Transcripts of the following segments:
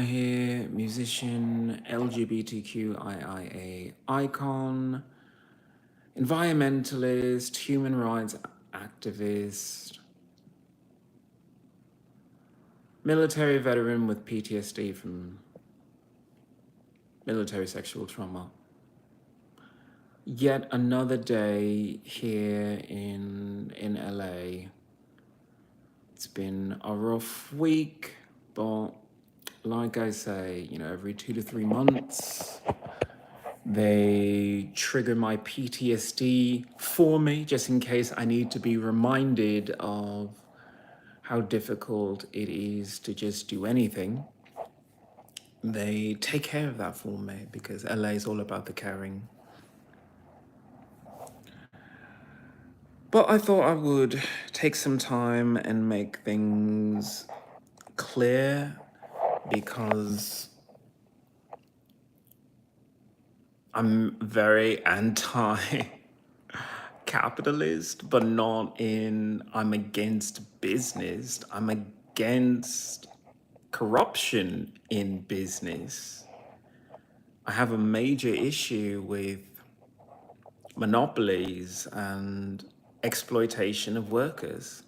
Here, musician, LGBTQIA icon, environmentalist, human rights activist, military veteran with PTSD from military sexual trauma. Yet another day here in LA. It's been a rough week, but like I say, every 2 to 3 months, they trigger my PTSD for me, just in case I need to be reminded of how difficult it is to just do anything. They take care of that for me because LA is all about the caring. But I thought I would take some time and make things clear because I'm very anti-capitalist, but not in I'm against business. I'm against corruption in business. I have a major issue with monopolies and exploitation of workers.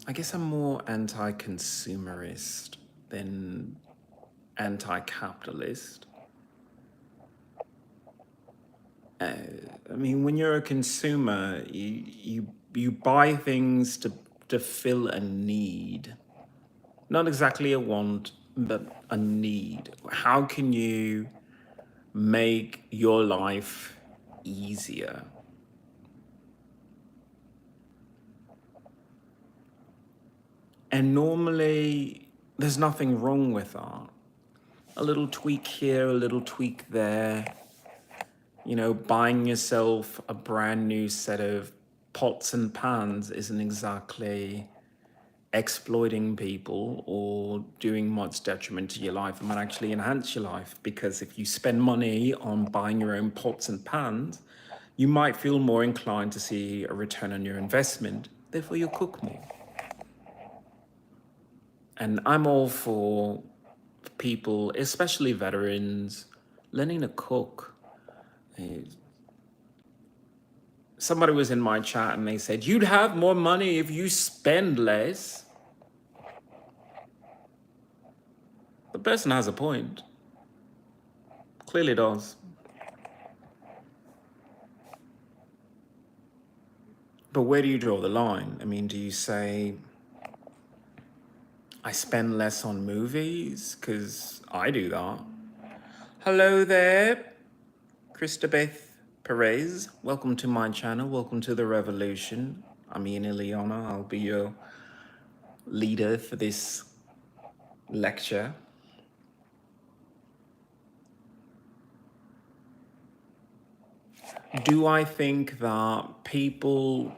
I guess I'm more anti-consumerist than anti-capitalist. I mean, when you're a consumer, you buy things to fill a need. Not exactly a want, but a need. How can you make your life easier? And normally, there's nothing wrong with that. A little tweak here, a little tweak there. Buying yourself a brand new set of pots and pans isn't exactly exploiting people or doing much detriment to your life. It might actually enhance your life, because if you spend money on buying your own pots and pans, you might feel more inclined to see a return on your investment. Therefore, you'll cook more. And I'm all for people, especially veterans, learning to cook. Somebody was in my chat and they said, you'd have more money if you spend less. The person has a point. Clearly does. But where do you draw the line? I mean, do you say, I spend less on movies? Because I do that. Hello there, Christabeth Perez. Welcome to my channel. Welcome to the revolution. I'm XIlyana. I'll be your leader for this lecture. Do I think that people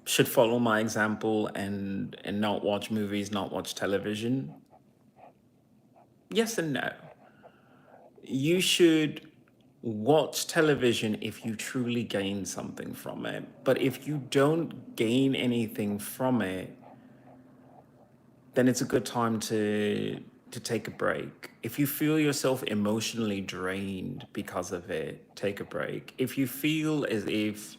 should follow my example and not watch movies, not watch television? Yes and no. You should watch television if you truly gain something from it. But if you don't gain anything from it, then it's a good time to take a break. If you feel yourself emotionally drained because of it, take a break. If you feel as if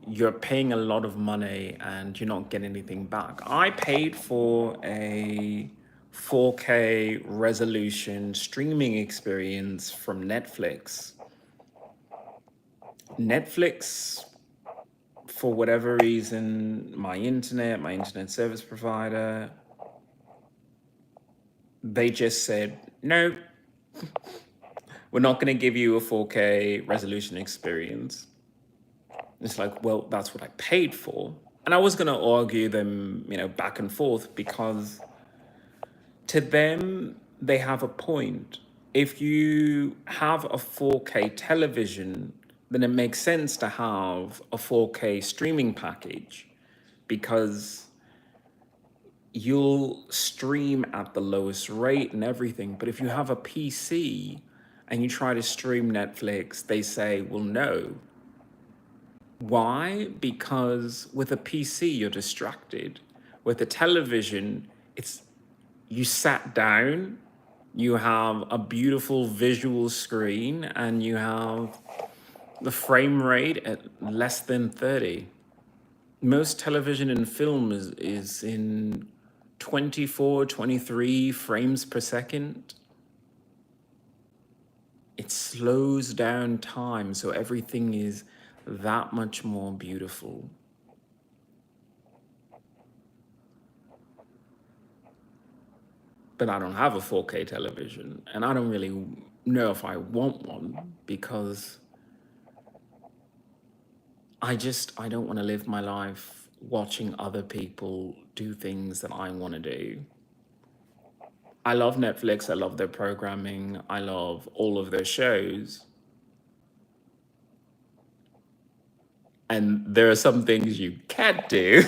you're paying a lot of money and you're not getting anything back. I paid for a 4K resolution streaming experience from Netflix. Netflix, for whatever reason, my internet service provider, they just said, no, we're not going to give you a 4K resolution experience. It's like, well, that's what I paid for. And I was going to argue them, back and forth, because to them, they have a point. If you have a 4K television, then it makes sense to have a 4K streaming package, because you'll stream at the lowest rate and everything. But if you have a PC and you try to stream Netflix, they say, well, no, Why? Because with a PC, you're distracted. With a television, it's you sat down, you have a beautiful visual screen, and you have the frame rate at less than 30. Most television and film is in 24, 23 frames per second. It slows down time, so everything is that much more beautiful. But I don't have a 4K television, and I don't really know if I want one because I don't want to live my life watching other people do things that I want to do. I love Netflix, I love their programming, I love all of their shows. And there are some things you can't do.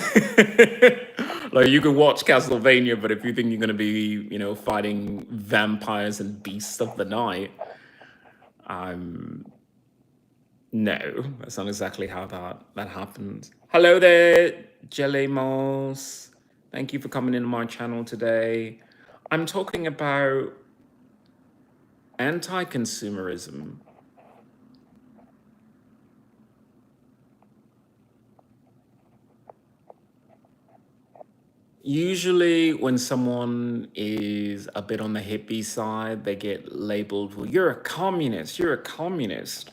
Like you can watch Castlevania, but if you think you're going to be, fighting vampires and beasts of the night, no, that's not exactly how that happens. Hello there, Jelly Moss. Thank you for coming into my channel today. I'm talking about anti-consumerism. Usually when someone is a bit on the hippie side, they get labeled, well, you're a communist, you're a communist.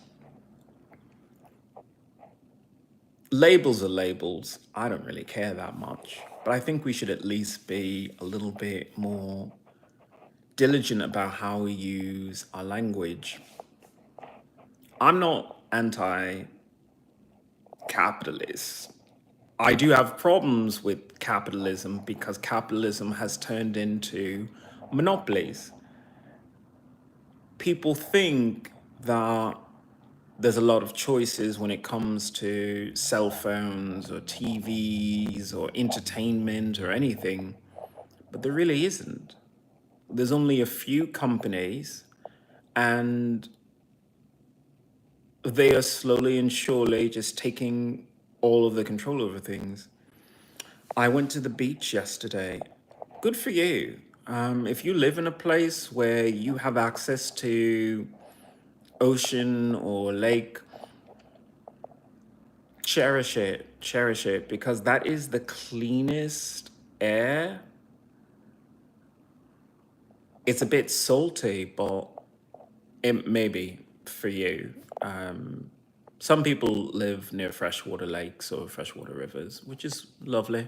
Labels are labels. I don't really care that much. But I think we should at least be a little bit more diligent about how we use our language. I'm not anti-capitalist. I do have problems with capitalism because capitalism has turned into monopolies. People think that there's a lot of choices when it comes to cell phones or TVs or entertainment or anything, but there really isn't. There's only a few companies, and they are slowly and surely just taking all of the control over things. I went to the beach yesterday. Good for you. If you live in a place where you have access to ocean or lake, cherish it, because that is the cleanest air. It's a bit salty, but it may be for you. Some people live near freshwater lakes or freshwater rivers, which is lovely.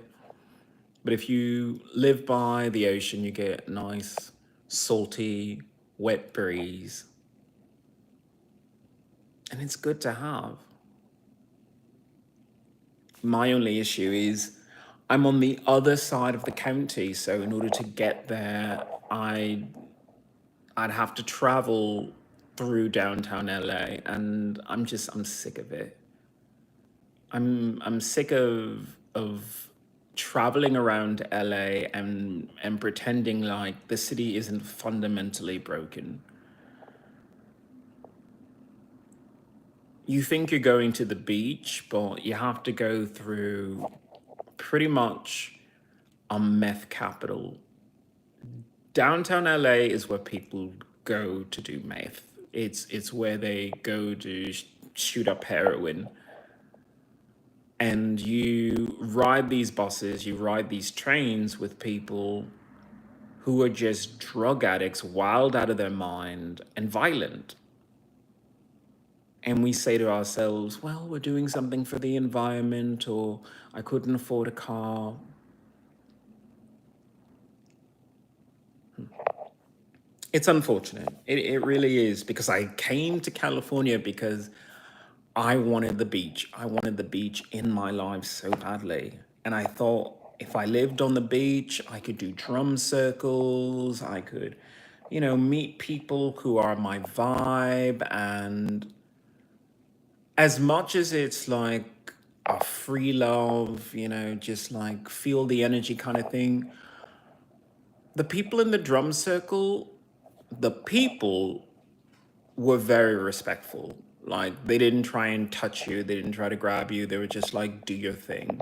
But if you live by the ocean, you get nice, salty, wet breeze. And it's good to have. My only issue is I'm on the other side of the county, so in order to get there, I'd have to travel through downtown LA, and I'm sick of it. I'm sick of traveling around LA and pretending like the city isn't fundamentally broken. You think you're going to the beach, but you have to go through pretty much a meth capital. Downtown LA is where people go to do meth. It's where they go to shoot up heroin. And you ride these buses, you ride these trains with people who are just drug addicts, wild out of their mind, and violent. And we say to ourselves, well, we're doing something for the environment, or I couldn't afford a car. It's unfortunate. It really is, because I came to California because I wanted the beach. I wanted the beach in my life so badly. And I thought if I lived on the beach, I could do drum circles. I could, meet people who are my vibe. And as much as it's like a free love, just like feel the energy kind of thing, the people in the drum circle, the people were very respectful. Like, they didn't try and touch you, they didn't try to grab you, they were just like, do your thing.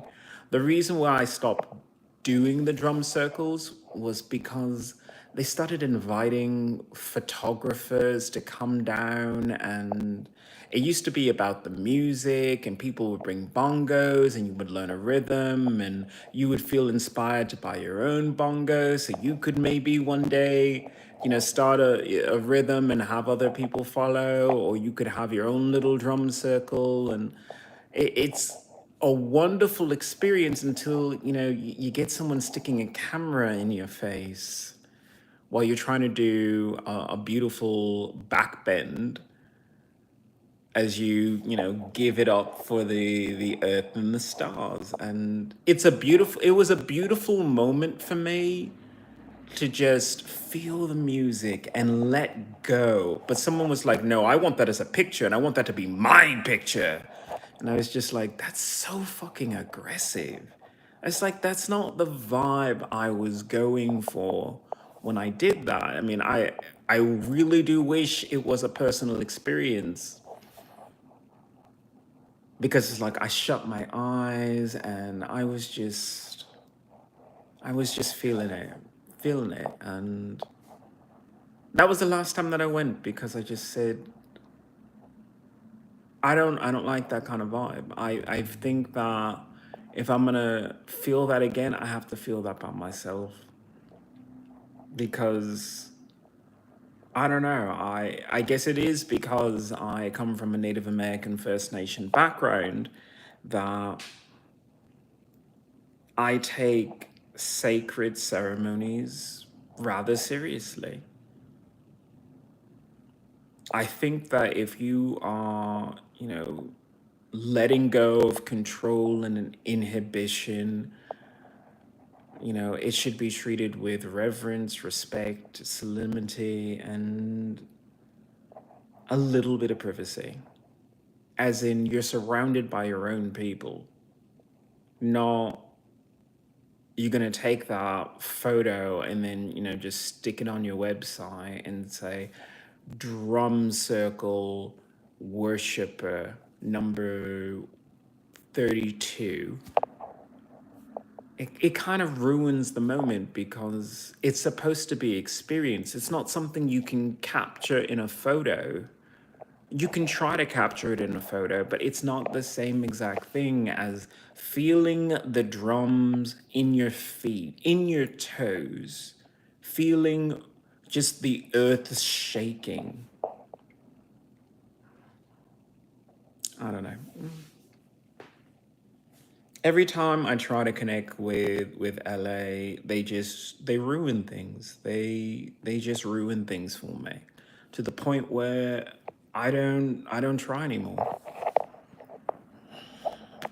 The reason why I stopped doing the drum circles was because they started inviting photographers to come down, and it used to be about the music, and people would bring bongos and you would learn a rhythm, and you would feel inspired to buy your own bongo so you could maybe one day, start a rhythm and have other people follow, or you could have your own little drum circle. And it's a wonderful experience until, you get someone sticking a camera in your face while you're trying to do a beautiful back bend as you give it up for the earth and the stars. And it was a beautiful moment for me to just feel the music and let go. But someone was like, no, I want that as a picture and I want that to be my picture. And I was just like, that's so fucking aggressive. It's like, that's not the vibe I was going for when I did that. I mean, I really do wish it was a personal experience, because it's like I shut my eyes and I was just feeling it. And that was the last time that I went, because I just said, I don't like that kind of vibe. I think that if I'm gonna feel that again, I have to feel that by myself, because I don't know. I guess it is because I come from a Native American First Nation background that I take sacred ceremonies rather seriously. I think that if you are, letting go of control and an inhibition, it should be treated with reverence, respect, solemnity, and a little bit of privacy. As in, you're surrounded by your own people, not you're going to take that photo and then, just stick it on your website and say, drum circle worshiper number 32. It kind of ruins the moment, because it's supposed to be experience. It's not something you can capture in a photo. You can try to capture it in a photo, but it's not the same exact thing as feeling the drums in your feet, in your toes, feeling just the earth shaking. I don't know. Every time I try to connect with LA, they ruin things. They just ruin things for me, to the point where I don't try anymore.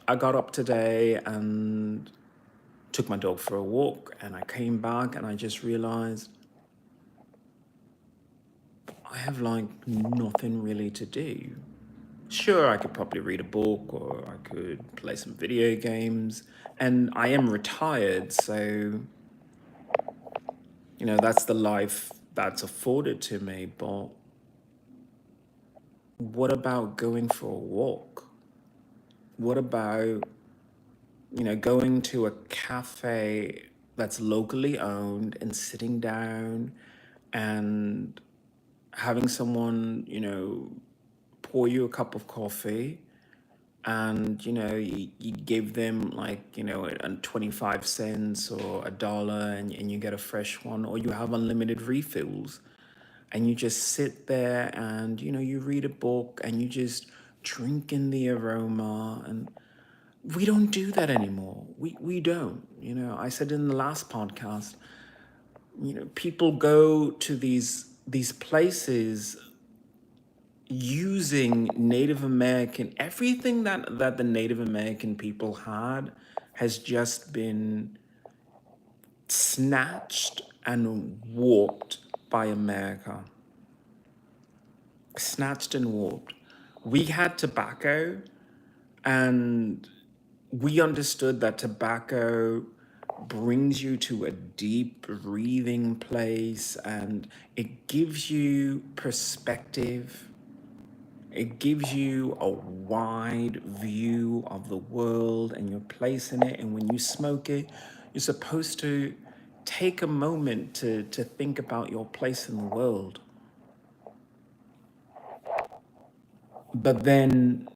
I got up today and took my dog for a walk, and I came back and I just realized I have like nothing really to do. Sure, I could probably read a book, or I could play some video games, and I am retired, so that's the life that's afforded to me. But what about going for a walk? What about going to a cafe that's locally owned and sitting down and having someone, pour you a cup of coffee, and you give them like, 25 cents or $1, and you get a fresh one, or you have unlimited refills, and you just sit there and you read a book and you just drink in the aroma. And we don't do that anymore. We don't. I said in the last podcast, people go to these places using Native American, everything that the Native American people had has just been snatched and warped by America. Snatched and warped. We had tobacco, and we understood that tobacco brings you to a deep breathing place, and it gives you perspective. It gives you a wide view of the world and your place in it. And when you smoke it, you're supposed to take a moment to think about your place in the world. But then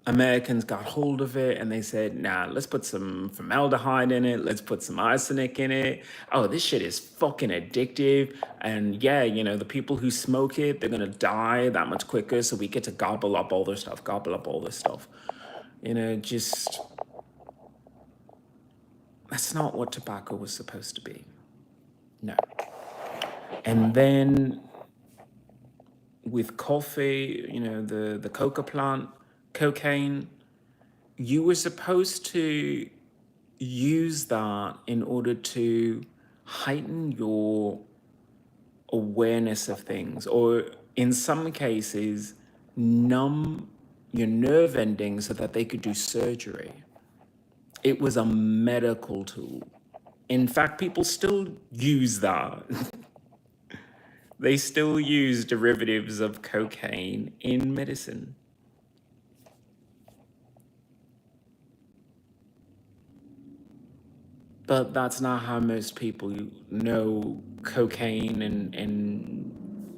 Americans got hold of it and they said, nah, let's put some formaldehyde in it. Let's put some arsenic in it. Oh, this shit is fucking addictive. And yeah, you know, the people who smoke it, they're going to die that much quicker. So we get to gobble up all their stuff, gobble up all this stuff. You know, just, that's not what tobacco was supposed to be. No. And then with coffee, you know, the coca plant, cocaine, you were supposed to use that in order to heighten your awareness of things, or in some cases, numb your nerve endings so that they could do surgery. It was a medical tool. In fact, people still use that. They still use derivatives of cocaine in medicine. But that's not how most people know cocaine and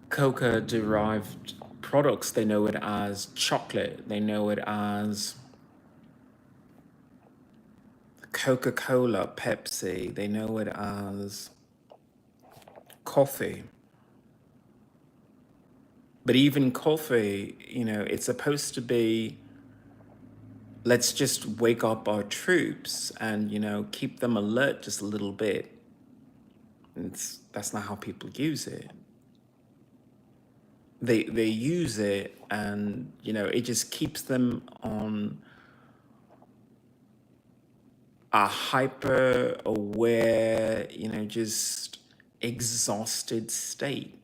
coca-derived products. They know it as chocolate. They know it as Coca-Cola, Pepsi. They know it as coffee. But even coffee, you know, it's supposed to be, let's just wake up our troops and, you know, keep them alert just a little bit. That's not how people use it. They use it and, you know, it just keeps them on a hyper aware, you know, just exhausted state.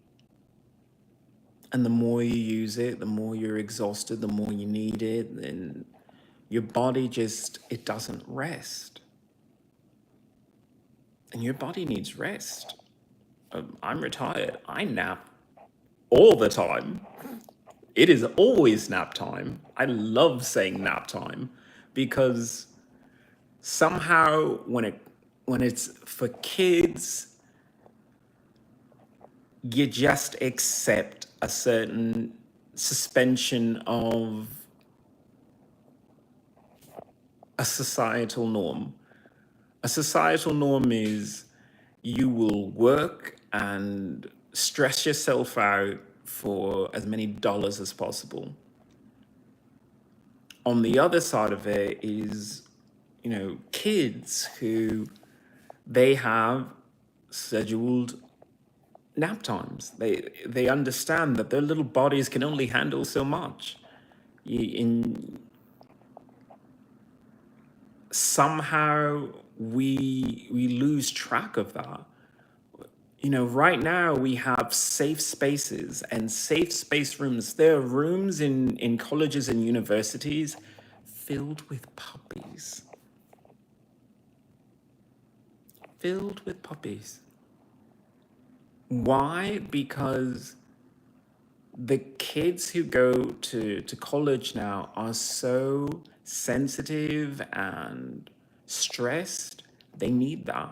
And the more you use it, the more you're exhausted, the more you need it, and your body just, it doesn't rest. And your body needs rest. I'm retired. I nap all the time. It is always nap time. I love saying nap time because somehow when it's for kids, you just accept a certain suspension of a societal norm. A societal norm is you will work and stress yourself out for as many dollars as possible. On the other side of it is, you know, kids who they have scheduled nap times. They understand that their little bodies can only handle so much. Somehow we lose track of that. You know, right now we have safe spaces and safe space rooms. There are rooms in colleges and universities filled with puppies. Filled with puppies. Why? Because the kids who go to college now are so sensitive and stressed. They need that.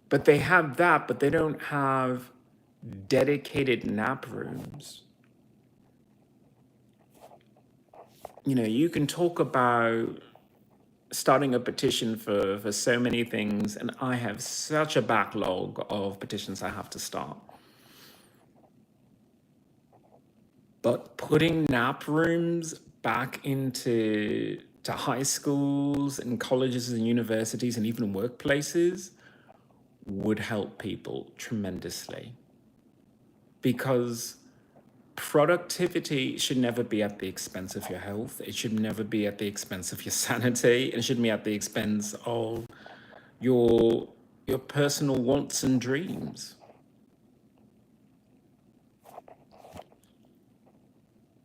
But they have that, but they don't have dedicated nap rooms. You know, you can talk about starting a petition for so many things, and I have such a backlog of petitions I have to start. But putting nap rooms back into high schools and colleges and universities and even workplaces would help people tremendously. Because productivity should never be at the expense of your health. It should never be at the expense of your sanity. It shouldn't be at the expense of your personal wants and dreams.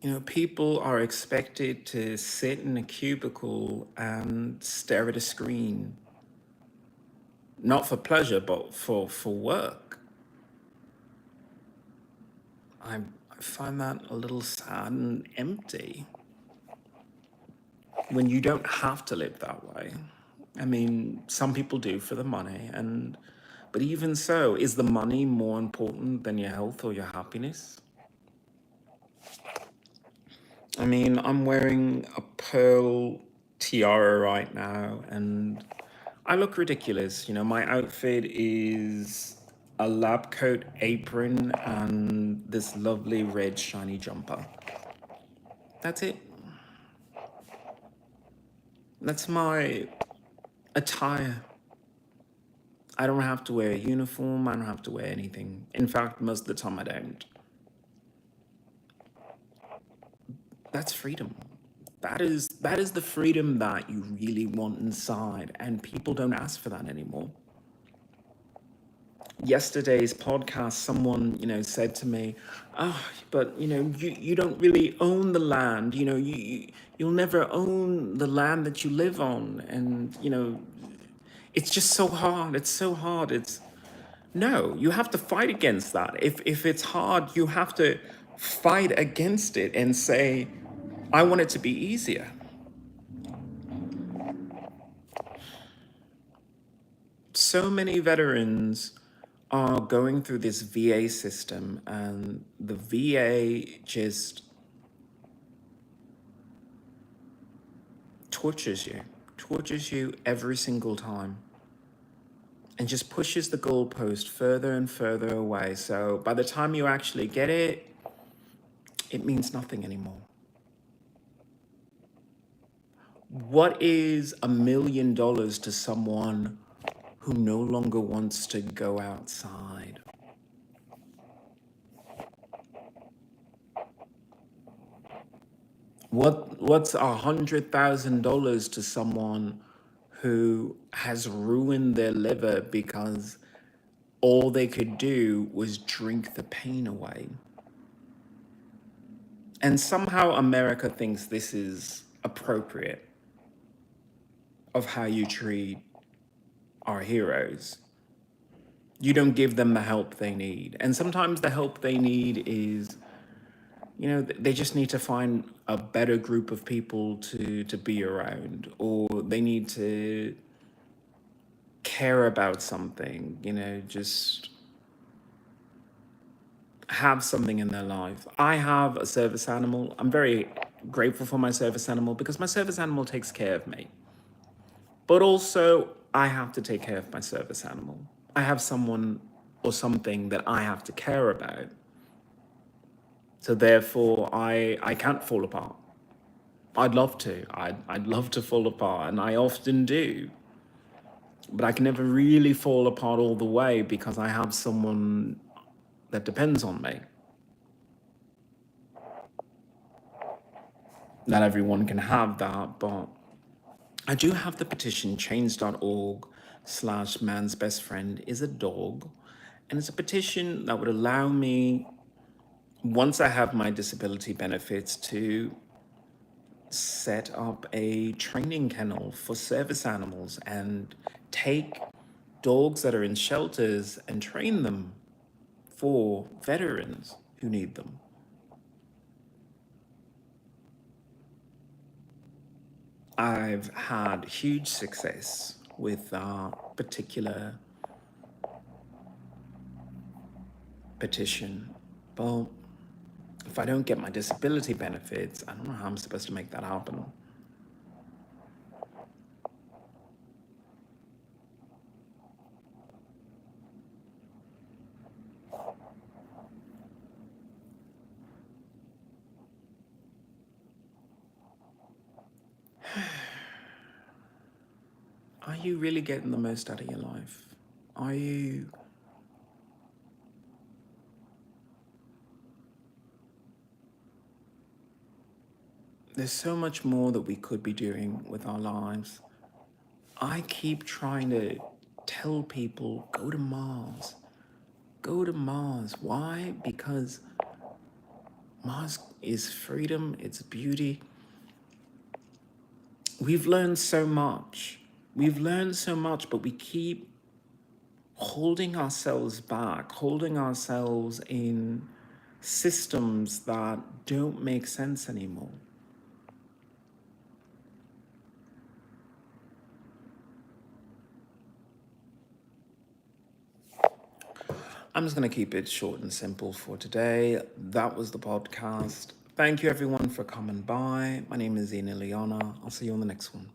You know, people are expected to sit in a cubicle and stare at a screen, not for pleasure, but for work. I find that a little sad and empty when you don't have to live that way. I mean, some people do for the money, but even so, is the money more important than your health or your happiness? I mean, I'm wearing a pearl tiara right now, and I look ridiculous. You know, my outfit is a lab coat apron and this lovely red shiny jumper. That's it. That's my attire. I don't have to wear a uniform. I don't have to wear anything. In fact, most of the time I don't. That's freedom. That is the freedom that you really want inside, and people don't ask for that anymore. Yesterday's podcast, someone, said to me, "Oh, but you don't really own the land. You'll never own the land that you live on, and it's just so hard. It's so hard. It's No, you have to fight against that. If it's hard, you have to fight against it and say, I want it to be easier." So many veterans are going through this VA system, and the VA just tortures you every single time, and just pushes the goalpost further and further away. So by the time you actually get it, it means nothing anymore. What is $1 million to someone who no longer wants to go outside? What's $100,000 to someone who has ruined their liver because all they could do was drink the pain away? And somehow America thinks this is appropriate of how you treat our heroes. You don't give them the help they need. And sometimes the help they need is, they just need to find a better group of people to be around, or they need to care about something, just have something in their life. I have a service animal. I'm very grateful for my service animal because my service animal takes care of me. But also, I have to take care of my service animal. I have someone or something that I have to care about. So therefore, I can't fall apart. I'd love to. I'd love to fall apart, and I often do. But I can never really fall apart all the way because I have someone that depends on me. Not everyone can have that, but I do have the petition, change.org/man's best friend is a dog. And it's a petition that would allow me, once I have my disability benefits, to set up a training kennel for service animals and take dogs that are in shelters and train them for veterans who need them. I've had huge success with our particular petition. Well, if I don't get my disability benefits, I don't know how I'm supposed to make that happen. Are you really getting the most out of your life? Are you? There's so much more that we could be doing with our lives. I keep trying to tell people, go to Mars. Go to Mars. Why? Because Mars is freedom, it's beauty. We've learned so much. But we keep holding ourselves back, holding ourselves in systems that don't make sense anymore. I'm just going to keep it short and simple for today. That was the podcast. Thank you, everyone, for coming by. My name is XIlyana. I'll see you on the next one.